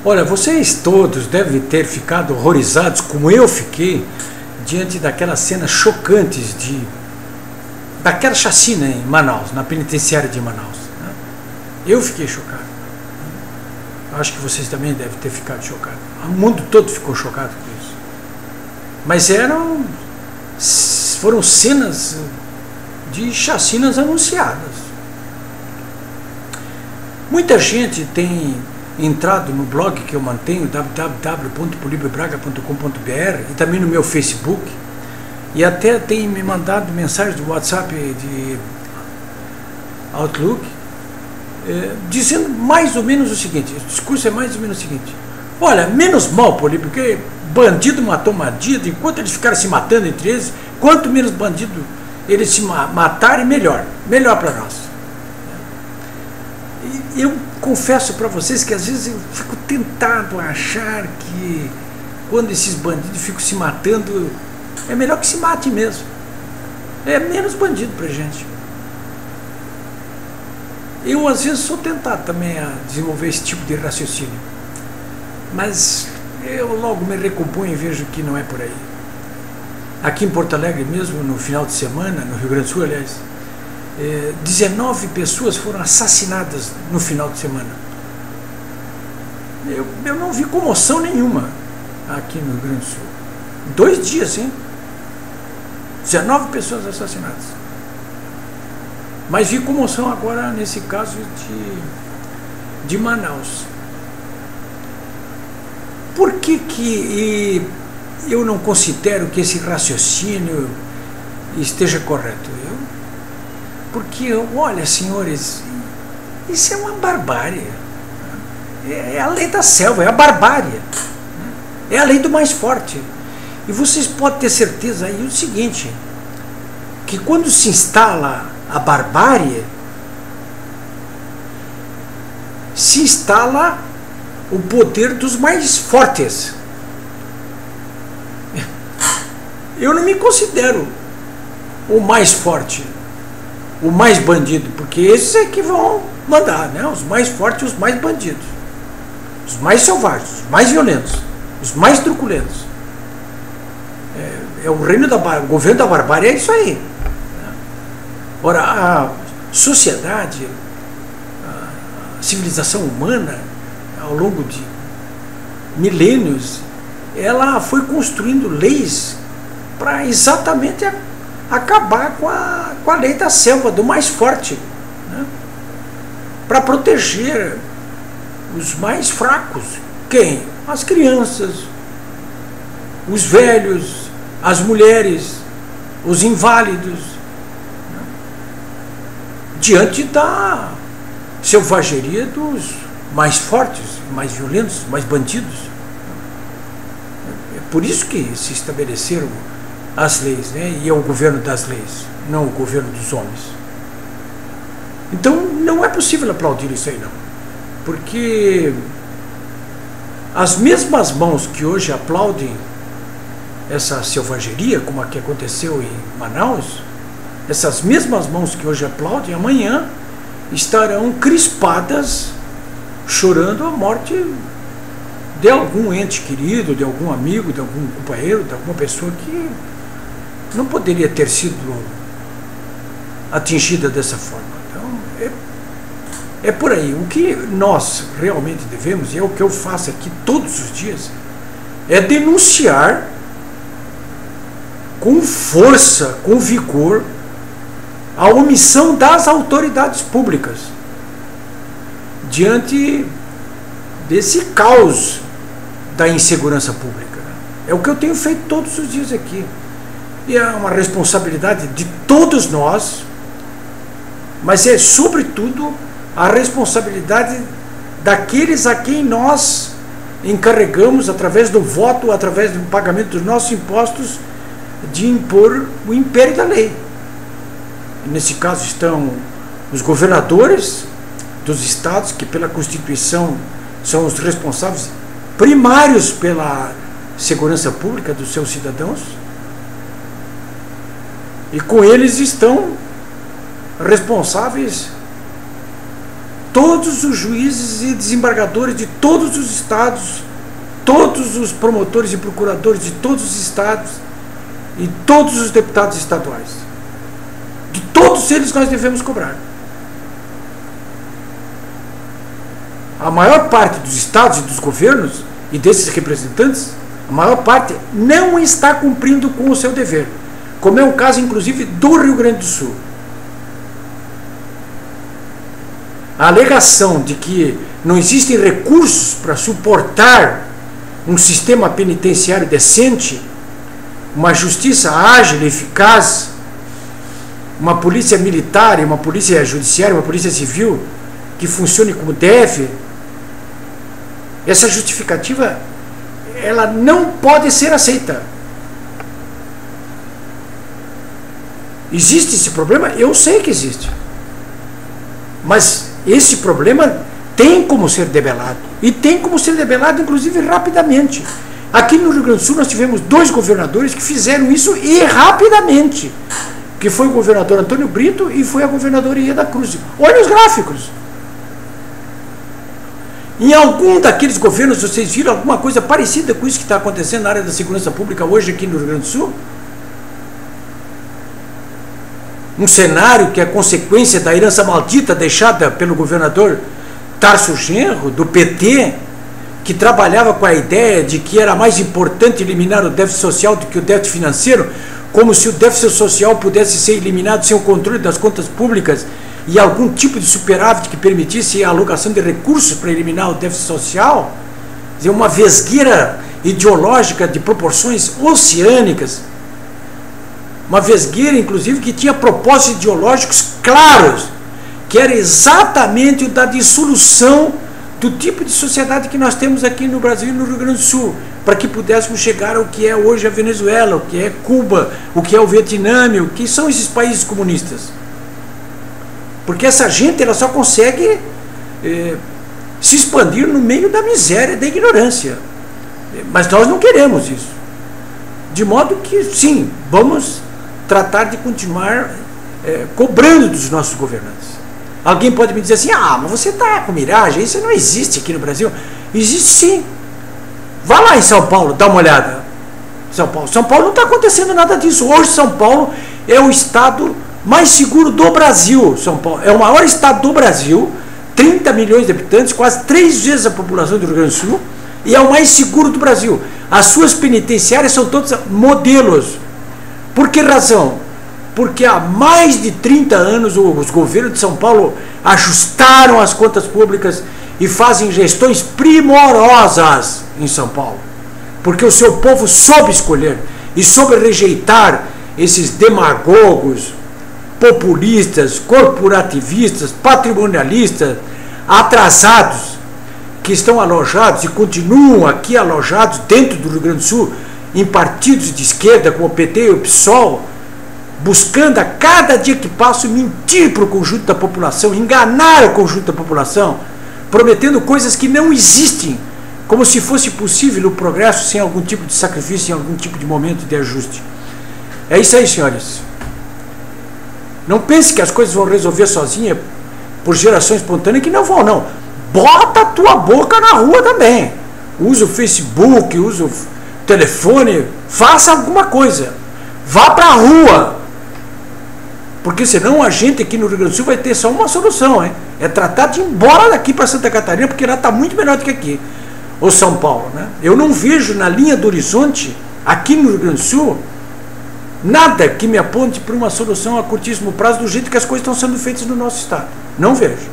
Olha, vocês todos devem ter ficado horrorizados, como eu fiquei, diante daquelas cenas chocantes daquela chacina em Manaus, na penitenciária de Manaus, né? Eu fiquei chocado. Acho que vocês também devem ter ficado chocados. O mundo todo ficou chocado com isso. Mas foram cenas de chacinas anunciadas. Muita gente tem entrado no blog que eu mantenho, www.polibiobraga.com.br, e também no meu Facebook, e até tem me mandado mensagem do WhatsApp de Outlook, dizendo mais ou menos o seguinte: o discurso é mais ou menos o seguinte: olha, menos mal, Políbio, porque bandido matou bandido, enquanto eles ficaram se matando entre eles, quanto menos bandido eles se matarem, melhor para nós. E eu confesso para vocês que às vezes eu fico tentado a achar que quando esses bandidos ficam se matando, é melhor que se mate mesmo. É menos bandido pra gente. Eu às vezes sou tentado também a desenvolver esse tipo de raciocínio, mas eu logo me recomponho e vejo que não é por aí. Aqui em Porto Alegre mesmo, no final de semana, no Rio Grande do Sul, aliás, 19 pessoas foram assassinadas no final de semana. Eu não vi comoção nenhuma aqui no Rio Grande do Sul. 2 dias, hein? 19 pessoas assassinadas. Mas vi comoção agora nesse caso de Manaus. Por que eu não considero que esse raciocínio esteja correto? Porque, olha, senhores, isso é uma barbárie. É a lei da selva, é a barbárie. É a lei do mais forte. E vocês podem ter certeza aí o seguinte, que quando se instala a barbárie, se instala o poder dos mais fortes. Eu não me considero o mais forte, o mais bandido, porque esses é que vão mandar, né? Os mais fortes e os mais bandidos, os mais selvagens, os mais violentos, os mais truculentos. É o reino o governo da barbárie, é isso aí. Ora, a sociedade, a civilização humana, ao longo de milênios, ela foi construindo leis para exatamente acabar com a lei da selva, do mais forte, né? Para proteger os mais fracos. Quem? As crianças, os velhos, as mulheres, os inválidos, né? Diante da selvageria dos mais fortes, mais violentos, mais bandidos. É por isso que se estabeleceram as leis, né? E é o governo das leis, não o governo dos homens. Então não é possível aplaudir isso aí, não, porque as mesmas mãos que hoje aplaudem essa selvageria, como a que aconteceu em Manaus, essas mesmas mãos que hoje aplaudem, amanhã estarão crispadas, chorando a morte de algum ente querido, de algum amigo, de algum companheiro, de alguma pessoa que não poderia ter sido atingida dessa forma. Então, é por aí. O que nós realmente devemos, e é o que eu faço aqui todos os dias, é denunciar com força, com vigor, a omissão das autoridades públicas diante desse caos da insegurança pública. É o que eu tenho feito todos os dias aqui. E é uma responsabilidade de todos nós, mas é sobretudo a responsabilidade daqueles a quem nós encarregamos, através do voto, através do pagamento dos nossos impostos, de impor o império da lei. E nesse caso estão os governadores dos estados, que pela Constituição são os responsáveis primários pela segurança pública dos seus cidadãos, e com eles estão responsáveis todos os juízes e desembargadores de todos os estados, todos os promotores e procuradores de todos os estados e todos os deputados estaduais. De todos eles nós devemos cobrar. A maior parte dos estados e dos governos e desses representantes, a maior parte não está cumprindo com o seu dever, como é o caso inclusive do Rio Grande do Sul. A alegação de que não existem recursos para suportar um sistema penitenciário decente, uma justiça ágil e eficaz, uma polícia militar, uma polícia judiciária, uma polícia civil que funcione como deve, essa justificativa ela não pode ser aceita. Existe esse problema? Eu sei que existe. Mas esse problema tem como ser debelado. E tem como ser debelado, inclusive, rapidamente. Aqui no Rio Grande do Sul nós tivemos 2 governadores que fizeram isso e rapidamente. Que foi o governador Antônio Brito e foi a governadora Ieda Cruz. Olha os gráficos. Em algum daqueles governos vocês viram alguma coisa parecida com isso que está acontecendo na área da segurança pública hoje aqui no Rio Grande do Sul? Um cenário que é consequência da herança maldita deixada pelo governador Tarso Genro, do PT, que trabalhava com a ideia de que era mais importante eliminar o déficit social do que o déficit financeiro, como se o déficit social pudesse ser eliminado sem o controle das contas públicas e algum tipo de superávit que permitisse a alocação de recursos para eliminar o déficit social. Quer dizer, uma vesgueira ideológica de proporções oceânicas, uma vesgueira, inclusive, que tinha propósitos ideológicos claros, que era exatamente o da dissolução do tipo de sociedade que nós temos aqui no Brasil e no Rio Grande do Sul, para que pudéssemos chegar ao que é hoje a Venezuela, o que é Cuba, o que é o Vietnã, o que são esses países comunistas. Porque essa gente ela só consegue se expandir no meio da miséria, da ignorância. Mas nós não queremos isso. De modo que, sim, vamos tratar de continuar cobrando dos nossos governantes. Alguém pode me dizer assim, mas você está com miragem, isso não existe aqui no Brasil. Existe sim. Vá lá em São Paulo, dá uma olhada. São Paulo não está acontecendo nada disso. Hoje São Paulo é o estado mais seguro do Brasil. São Paulo é o maior estado do Brasil, 30 milhões de habitantes, quase 3 vezes a população do Rio Grande do Sul, e é o mais seguro do Brasil. As suas penitenciárias são todas modelos. Por que razão? Porque há mais de 30 anos os governos de São Paulo ajustaram as contas públicas e fazem gestões primorosas em São Paulo. Porque o seu povo soube escolher e soube rejeitar esses demagogos, populistas, corporativistas, patrimonialistas, atrasados, que estão alojados e continuam aqui alojados dentro do Rio Grande do Sul, em partidos de esquerda, como o PT e o PSOL, buscando a cada dia que passa mentir para o conjunto da população, enganar o conjunto da população, prometendo coisas que não existem, como se fosse possível o progresso sem algum tipo de sacrifício, sem algum tipo de momento de ajuste. É isso aí, senhores. Não pense que as coisas vão resolver sozinha por geração espontânea, que não vão, não. Bota a tua boca na rua também. Usa o Facebook, usa o telefone, faça alguma coisa. Vá para a rua. Porque senão a gente aqui no Rio Grande do Sul vai ter só uma solução, hein? É tratar de ir embora daqui para Santa Catarina, porque lá está muito melhor do que aqui. Ou São Paulo, né? Eu não vejo na linha do horizonte, aqui no Rio Grande do Sul, nada que me aponte para uma solução a curtíssimo prazo do jeito que as coisas estão sendo feitas no nosso estado. Não vejo.